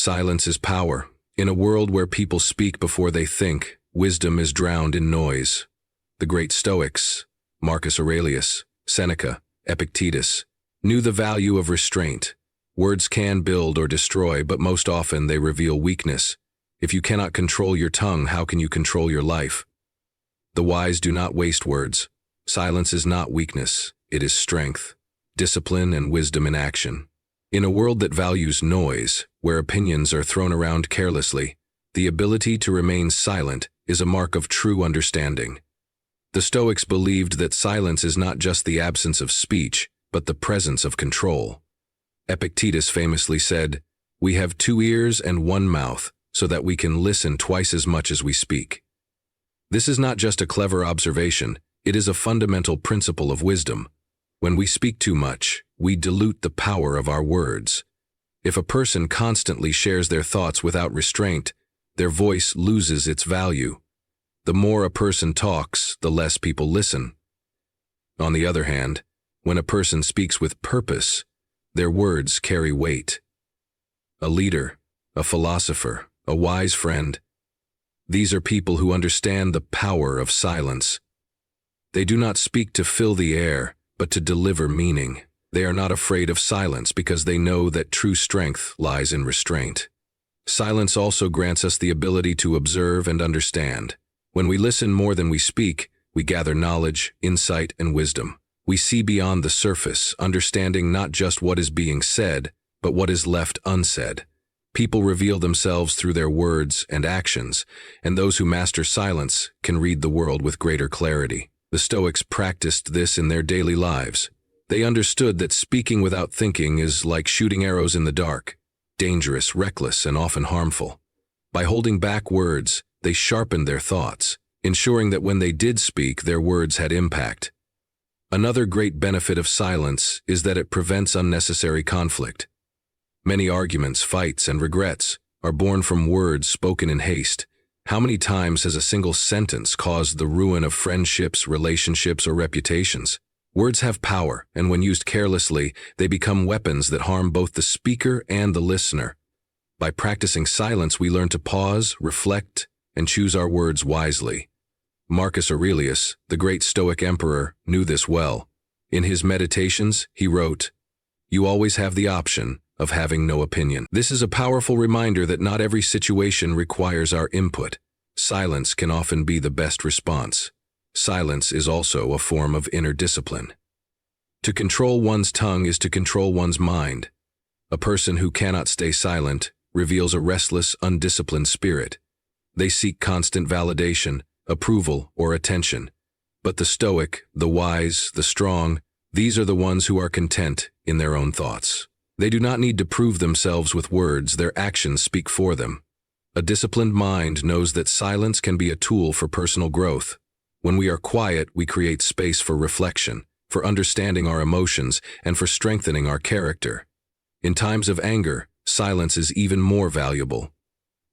Silence is power. In a world where people speak before they think, wisdom is drowned in noise. The great Stoics, Marcus Aurelius, Seneca, Epictetus, knew the value of restraint. Words can build or destroy, but most often they reveal weakness. If you cannot control your tongue, how can you control your life? The wise do not waste words. Silence is not weakness, it is strength, discipline, and wisdom in action. In a world that values noise, where opinions are thrown around carelessly, the ability to remain silent is a mark of true understanding. The Stoics believed that silence is not just the absence of speech, but the presence of control. Epictetus famously said, "We have 2 ears and 1 mouth, so that we can listen twice as much as we speak." This is not just a clever observation, it is a fundamental principle of wisdom. When we speak too much, we dilute the power of our words. If a person constantly shares their thoughts without restraint, their voice loses its value. The more a person talks, the less people listen. On the other hand, when a person speaks with purpose, their words carry weight. A leader, a philosopher, a wise friend, these are people who understand the power of silence. They do not speak to fill the air, but to deliver meaning. They are not afraid of silence because they know that true strength lies in restraint. Silence also grants us the ability to observe and understand. When we listen more than we speak, we gather knowledge, insight, and wisdom. We see beyond the surface, understanding not just what is being said, but what is left unsaid. People reveal themselves through their words and actions, and those who master silence can read the world with greater clarity. The Stoics practiced this in their daily lives. They understood that speaking without thinking is like shooting arrows in the dark, dangerous, reckless, and often harmful. By holding back words, they sharpened their thoughts, ensuring that when they did speak, their words had impact. Another great benefit of silence is that it prevents unnecessary conflict. Many arguments, fights, and regrets are born from words spoken in haste. How many times has a single sentence caused the ruin of friendships, relationships, or reputations? Words have power, and when used carelessly, they become weapons that harm both the speaker and the listener. By practicing silence, we learn to pause, reflect, and choose our words wisely. Marcus Aurelius, the great Stoic emperor, knew this well. In his Meditations, he wrote, "You always have the option of having no opinion." This is a powerful reminder that not every situation requires our input. Silence can often be the best response. Silence is also a form of inner discipline. To control one's tongue is to control one's mind. A person who cannot stay silent reveals a restless, undisciplined spirit. They seek constant validation, approval, or attention. But the Stoic, the wise, the strong, these are the ones who are content in their own thoughts. They do not need to prove themselves with words, their actions speak for them. A disciplined mind knows that silence can be a tool for personal growth. When we are quiet, we create space for reflection, for understanding our emotions, and for strengthening our character. In times of anger, silence is even more valuable.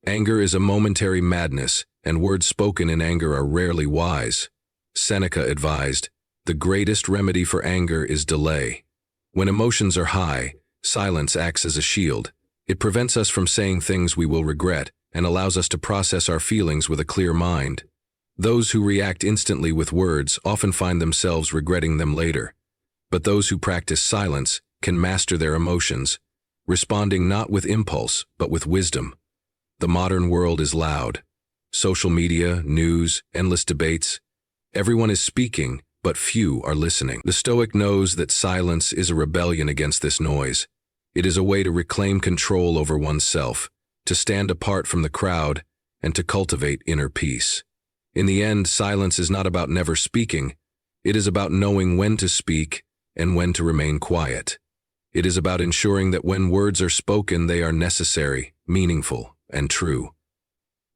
Anger is a momentary madness, and words spoken in anger are rarely wise. Seneca advised, "The greatest remedy for anger is delay." When emotions are high, silence acts as a shield. It prevents us from saying things we will regret and allows us to process our feelings with a clear mind. Those who react instantly with words often find themselves regretting them later. But those who practice silence can master their emotions, responding not with impulse, but with wisdom. The modern world is loud. Social media, news, endless debates. Everyone is speaking, but few are listening. The Stoic knows that silence is a rebellion against this noise. It is a way to reclaim control over oneself, to stand apart from the crowd, and to cultivate inner peace. In the end, silence is not about never speaking. It is about knowing when to speak and when to remain quiet. It is about ensuring that when words are spoken, they are necessary, meaningful, and true.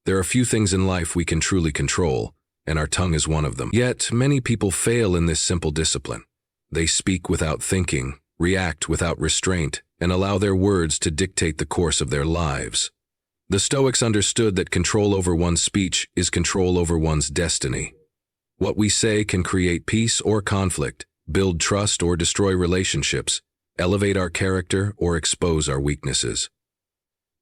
There are few things in life we can truly control, and our tongue is one of them. Yet, many people fail in this simple discipline. They speak without thinking, react without restraint, and allow their words to dictate the course of their lives. The Stoics understood that control over one's speech is control over one's destiny. What we say can create peace or conflict, build trust or destroy relationships, elevate our character or expose our weaknesses.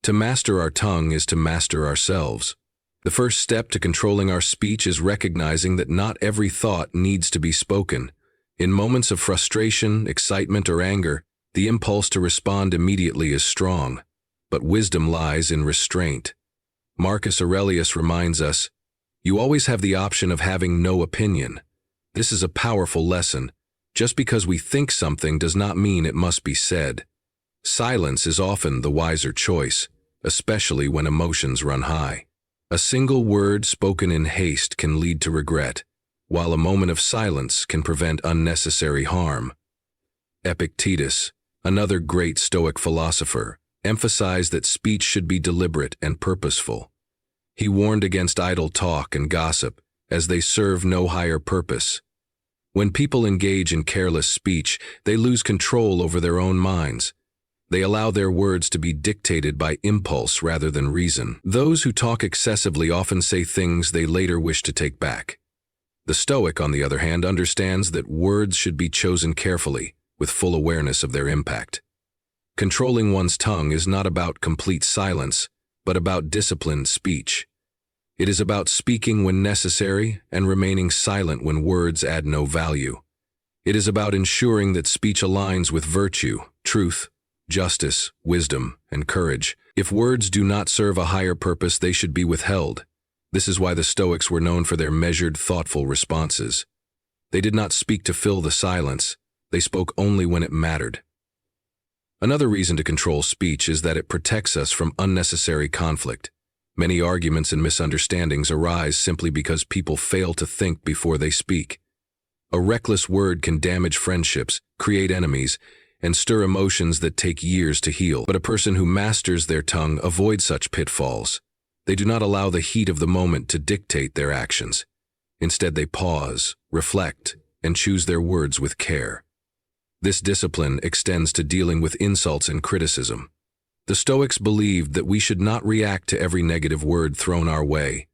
To master our tongue is to master ourselves. The first step to controlling our speech is recognizing that not every thought needs to be spoken. In moments of frustration, excitement, or anger, the impulse to respond immediately is strong, but wisdom lies in restraint. Marcus Aurelius reminds us, "You always have the option of having no opinion." This is a powerful lesson. Just because we think something does not mean it must be said. Silence is often the wiser choice, especially when emotions run high. A single word spoken in haste can lead to regret, while a moment of silence can prevent unnecessary harm. Epictetus, another great Stoic philosopher, emphasized that speech should be deliberate and purposeful. He warned against idle talk and gossip, as they serve no higher purpose. When people engage in careless speech, they lose control over their own minds. They allow their words to be dictated by impulse rather than reason. Those who talk excessively often say things they later wish to take back. The Stoic, on the other hand, understands that words should be chosen carefully, with full awareness of their impact. Controlling one's tongue is not about complete silence, but about disciplined speech. It is about speaking when necessary and remaining silent when words add no value. It is about ensuring that speech aligns with virtue, truth, justice, wisdom, and courage. If words do not serve a higher purpose, they should be withheld. This is why the Stoics were known for their measured, thoughtful responses. They did not speak to fill the silence. They spoke only when it mattered. Another reason to control speech is that it protects us from unnecessary conflict. Many arguments and misunderstandings arise simply because people fail to think before they speak. A reckless word can damage friendships, create enemies, and stir emotions that take years to heal. But a person who masters their tongue avoids such pitfalls. They do not allow the heat of the moment to dictate their actions. Instead, they pause, reflect, and choose their words with care. This discipline extends to dealing with insults and criticism. The Stoics believed that we should not react to every negative word thrown our way.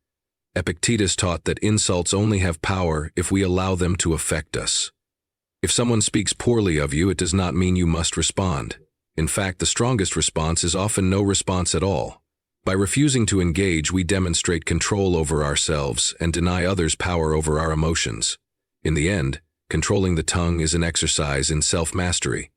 Epictetus taught that insults only have power if we allow them to affect us. If someone speaks poorly of you, it does not mean you must respond. In fact, the strongest response is often no response at all. By refusing to engage, we demonstrate control over ourselves and deny others power over our emotions. In the end, controlling the tongue is an exercise in self-mastery.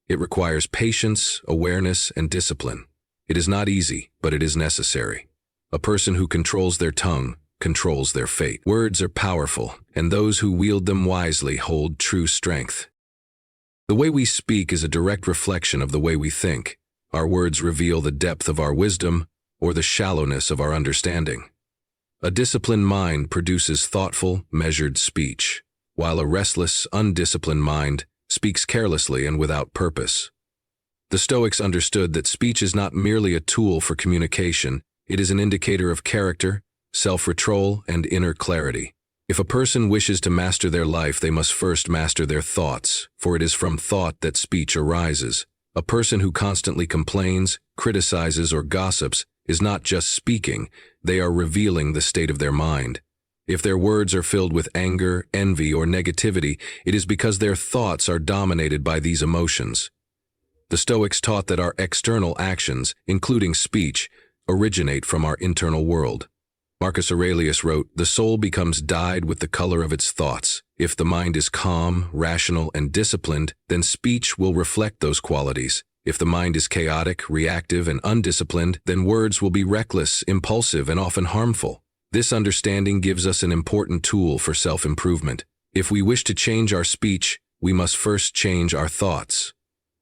It requires patience, awareness, and discipline. It is not easy, but it is necessary. A person who controls their tongue controls their fate. Words are powerful, and those who wield them wisely hold true strength. The way we speak is a direct reflection of the way we think. Our words reveal the depth of our wisdom or the shallowness of our understanding. A disciplined mind produces thoughtful, measured speech, while a restless, undisciplined mind speaks carelessly and without purpose. The Stoics understood that speech is not merely a tool for communication, it is an indicator of character, self-control, and inner clarity. If a person wishes to master their life, they must first master their thoughts, for it is from thought that speech arises. A person who constantly complains, criticizes, or gossips is not just speaking, they are revealing the state of their mind. If their words are filled with anger, envy, or negativity, it is because their thoughts are dominated by these emotions. The Stoics taught that our external actions, including speech, originate from our internal world. Marcus Aurelius wrote, "The soul becomes dyed with the color of its thoughts. If the mind is calm, rational, and disciplined, then speech will reflect those qualities. If the mind is chaotic, reactive, and undisciplined, then words will be reckless, impulsive, and often harmful." This understanding gives us an important tool for self-improvement. If we wish to change our speech, we must first change our thoughts.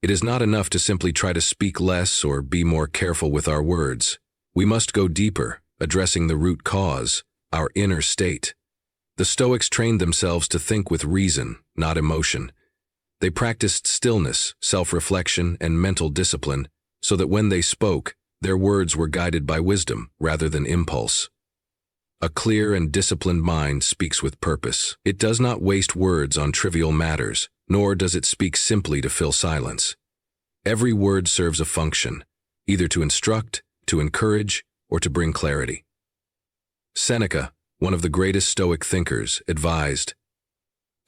It is not enough to simply try to speak less or be more careful with our words. We must go deeper, addressing the root cause, our inner state. The Stoics trained themselves to think with reason, not emotion. They practiced stillness, self-reflection, and mental discipline, so that when they spoke, their words were guided by wisdom rather than impulse. A clear and disciplined mind speaks with purpose. It does not waste words on trivial matters, nor does it speak simply to fill silence. Every word serves a function, either to instruct, to encourage, or to bring clarity. Seneca, one of the greatest Stoic thinkers, advised,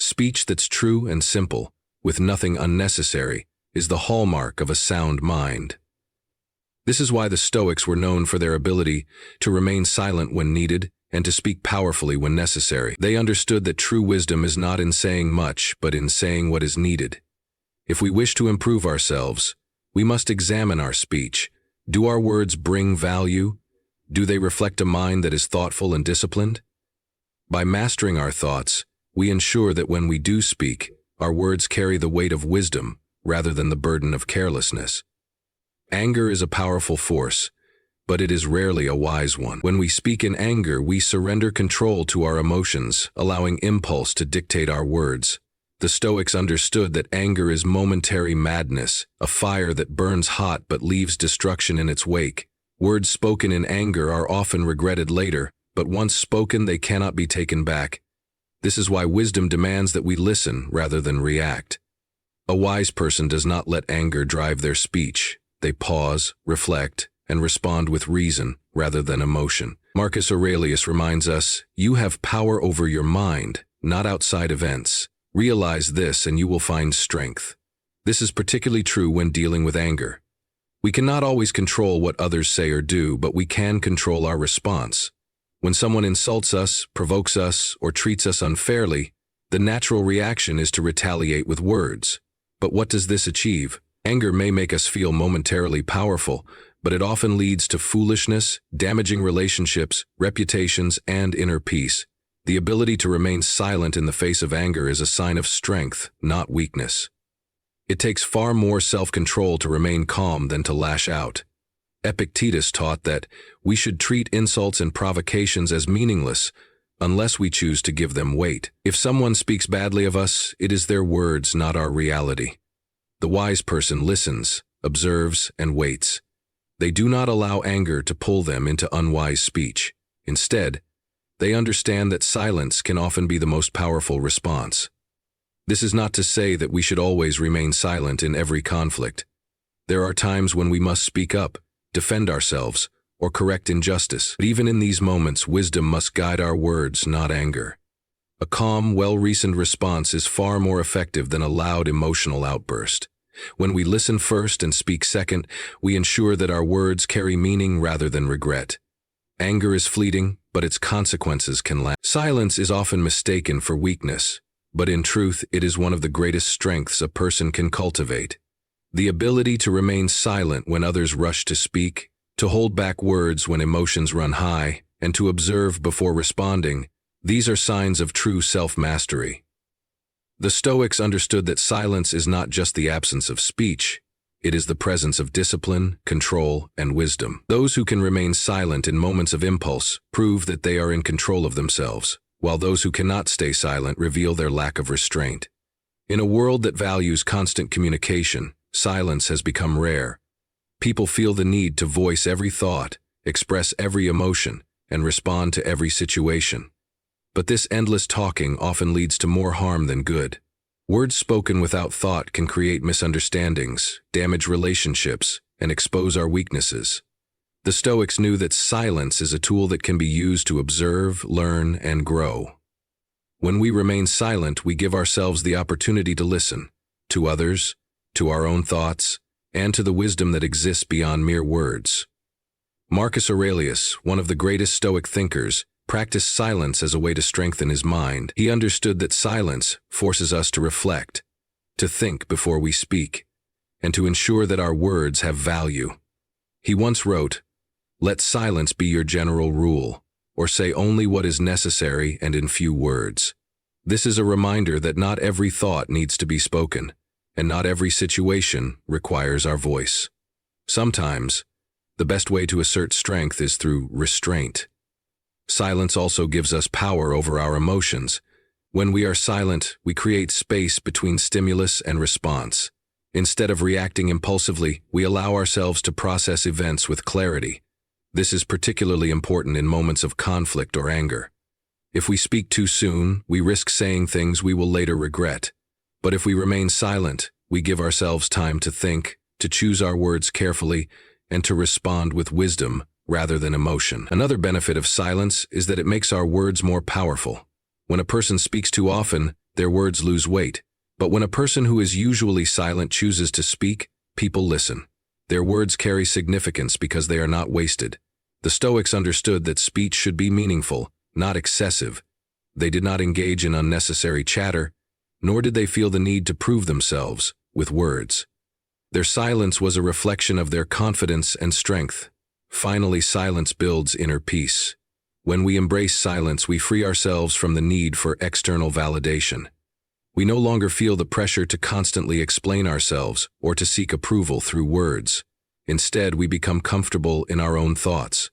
"Speech that's true and simple, with nothing unnecessary, is the hallmark of a sound mind." This is why the Stoics were known for their ability to remain silent when needed and to speak powerfully when necessary. They understood that true wisdom is not in saying much, but in saying what is needed. If we wish to improve ourselves, we must examine our speech. Do our words bring value? Do they reflect a mind that is thoughtful and disciplined? By mastering our thoughts, we ensure that when we do speak, our words carry the weight of wisdom rather than the burden of carelessness. Anger is a powerful force, but it is rarely a wise one. When we speak in anger, we surrender control to our emotions, allowing impulse to dictate our words. The Stoics understood that anger is momentary madness, a fire that burns hot but leaves destruction in its wake. Words spoken in anger are often regretted later, but once spoken they cannot be taken back. This is why wisdom demands that we listen rather than react. A wise person does not let anger drive their speech. They pause, reflect, and respond with reason rather than emotion. Marcus Aurelius reminds us, "You have power over your mind, not outside events. Realize this and you will find strength." This is particularly true when dealing with anger. We cannot always control what others say or do, but we can control our response. When someone insults us, provokes us, or treats us unfairly, the natural reaction is to retaliate with words. But what does this achieve? Anger may make us feel momentarily powerful, but it often leads to foolishness, damaging relationships, reputations, and inner peace. The ability to remain silent in the face of anger is a sign of strength, not weakness. It takes far more self-control to remain calm than to lash out. Epictetus taught that we should treat insults and provocations as meaningless unless we choose to give them weight. If someone speaks badly of us, it is their words, not our reality. The wise person listens, observes, and waits. They do not allow anger to pull them into unwise speech. Instead, they understand that silence can often be the most powerful response. This is not to say that we should always remain silent in every conflict. There are times when we must speak up, defend ourselves, or correct injustice. But even in these moments, wisdom must guide our words, not anger. A calm, well-reasoned response is far more effective than a loud emotional outburst. When we listen first and speak second, we ensure that our words carry meaning rather than regret. Anger is fleeting, but its consequences can last. Silence is often mistaken for weakness, but in truth, it is one of the greatest strengths a person can cultivate. The ability to remain silent when others rush to speak, to hold back words when emotions run high, and to observe before responding, these are signs of true self-mastery. The Stoics understood that silence is not just the absence of speech, it is the presence of discipline, control, and wisdom. Those who can remain silent in moments of impulse prove that they are in control of themselves, while those who cannot stay silent reveal their lack of restraint. In a world that values constant communication, silence has become rare. People feel the need to voice every thought, express every emotion, and respond to every situation. But this endless talking often leads to more harm than good. Words spoken without thought can create misunderstandings, damage relationships, and expose our weaknesses. The Stoics knew that silence is a tool that can be used to observe, learn, and grow. When we remain silent, we give ourselves the opportunity to listen, to others, to our own thoughts, and to the wisdom that exists beyond mere words. Marcus Aurelius, one of the greatest Stoic thinkers, practiced silence as a way to strengthen his mind. He understood that silence forces us to reflect, to think before we speak, and to ensure that our words have value. He once wrote, "Let silence be your general rule, or say only what is necessary and in few words." This is a reminder that not every thought needs to be spoken, and not every situation requires our voice. Sometimes, the best way to assert strength is through restraint. Silence also gives us power over our emotions. When we are silent, we create space between stimulus and response. Instead of reacting impulsively, we allow ourselves to process events with clarity. This is particularly important in moments of conflict or anger. If we speak too soon, we risk saying things we will later regret. But if we remain silent, we give ourselves time to think, to choose our words carefully, and to respond with wisdom rather than emotion. Another benefit of silence is that it makes our words more powerful. When a person speaks too often, their words lose weight. But when a person who is usually silent chooses to speak, people listen. Their words carry significance because they are not wasted. The Stoics understood that speech should be meaningful, not excessive. They did not engage in unnecessary chatter, nor did they feel the need to prove themselves with words. Their silence was a reflection of their confidence and strength. Finally, silence builds inner peace. When we embrace silence, we free ourselves from the need for external validation. We no longer feel the pressure to constantly explain ourselves or to seek approval through words. Instead, we become comfortable in our own thoughts,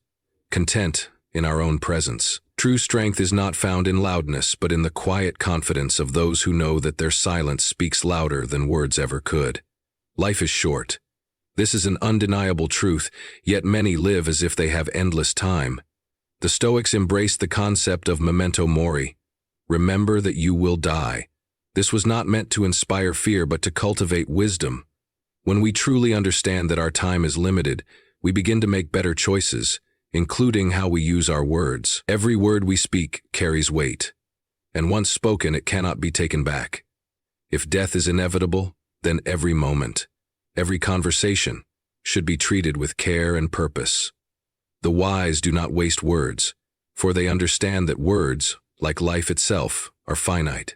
content in our own presence. True strength is not found in loudness, but in the quiet confidence of those who know that their silence speaks louder than words ever could. Life is short. This is an undeniable truth, yet many live as if they have endless time. The Stoics embraced the concept of memento mori. Remember that you will die. This was not meant to inspire fear, but to cultivate wisdom. When we truly understand that our time is limited, we begin to make better choices, including how we use our words. Every word we speak carries weight, and once spoken, it cannot be taken back. If death is inevitable, then every moment, every conversation, should be treated with care and purpose. The wise do not waste words, for they understand that words, like life itself, are finite.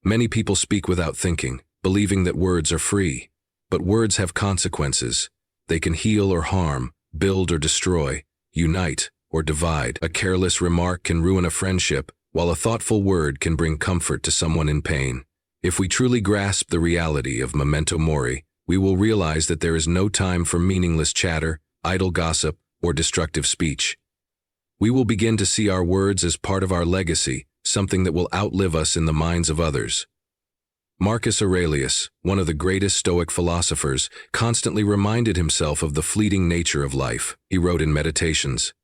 Many people speak without thinking, believing that words are free. But words have consequences. They can heal or harm, build or destroy, unite or divide. A careless remark can ruin a friendship, while a thoughtful word can bring comfort to someone in pain. If we truly grasp the reality of memento mori, we will realize that there is no time for meaningless chatter, idle gossip, or destructive speech. We will begin to see our words as part of our legacy, something that will outlive us in the minds of others. Marcus Aurelius, one of the greatest Stoic philosophers, constantly reminded himself of the fleeting nature of life. He wrote in Meditations,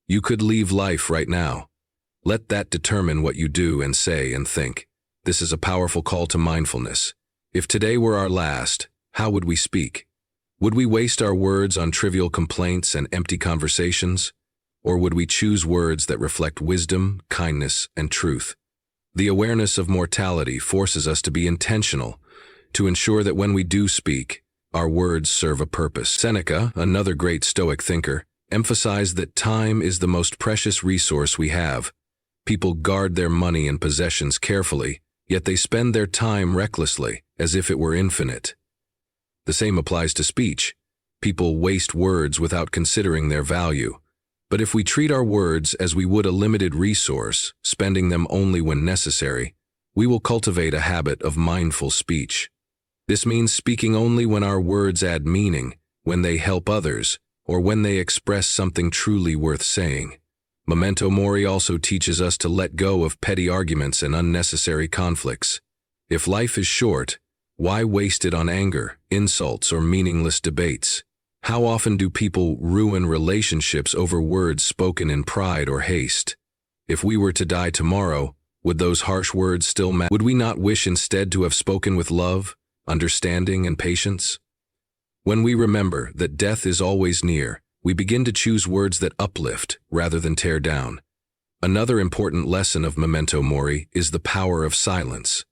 "You could leave life right now. Let that determine what you do and say and think." This is a powerful call to mindfulness. If today were our last, how would we speak? Would we waste our words on trivial complaints and empty conversations? Or would we choose words that reflect wisdom, kindness, and truth? The awareness of mortality forces us to be intentional, to ensure that when we do speak, our words serve a purpose. Seneca, another great Stoic thinker, emphasized that time is the most precious resource we have. People guard their money and possessions carefully, yet they spend their time recklessly, as if it were infinite. The same applies to speech. People waste words without considering their value. But if we treat our words as we would a limited resource, spending them only when necessary, we will cultivate a habit of mindful speech. This means speaking only when our words add meaning, when they help others, or when they express something truly worth saying. Memento mori also teaches us to let go of petty arguments and unnecessary conflicts. If life is short, why waste it on anger, insults, or meaningless debates? How often do people ruin relationships over words spoken in pride or haste? If we were to die tomorrow, would those harsh words still matter? Would we not wish instead to have spoken with love, understanding, and patience? When we remember that death is always near, we begin to choose words that uplift rather than tear down. Another important lesson of memento mori is the power of silence.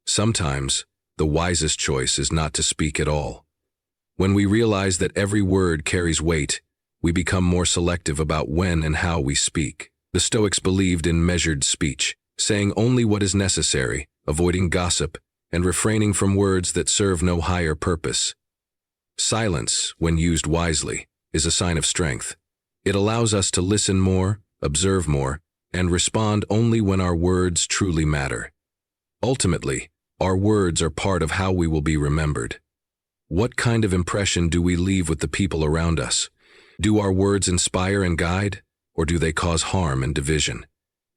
Sometimes, the wisest choice is not to speak at all. When we realize that every word carries weight, we become more selective about when and how we speak. The Stoics believed in measured speech, saying only what is necessary, avoiding gossip, and refraining from words that serve no higher purpose. Silence, when used wisely, is a sign of strength. It allows us to listen more, observe more, and respond only when our words truly matter. Ultimately, our words are part of how we will be remembered. What kind of impression do we leave with the people around us? Do our words inspire and guide, or do they cause harm and division?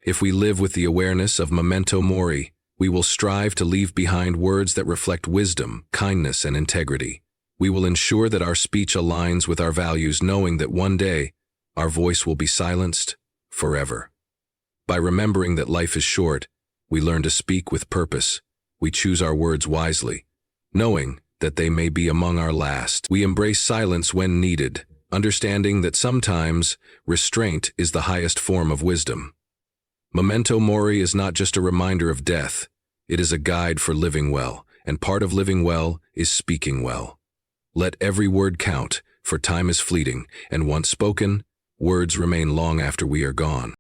If we live with the awareness of memento mori, we will strive to leave behind words that reflect wisdom, kindness, and integrity. We will ensure that our speech aligns with our values, knowing that one day, our voice will be silenced forever. By remembering that life is short, we learn to speak with purpose. We choose our words wisely, knowing that they may be among our last. We embrace silence when needed, understanding that sometimes restraint is the highest form of wisdom. Memento mori is not just a reminder of death, it is a guide for living well, and part of living well is speaking well. Let every word count, for time is fleeting, and once spoken, words remain long after we are gone.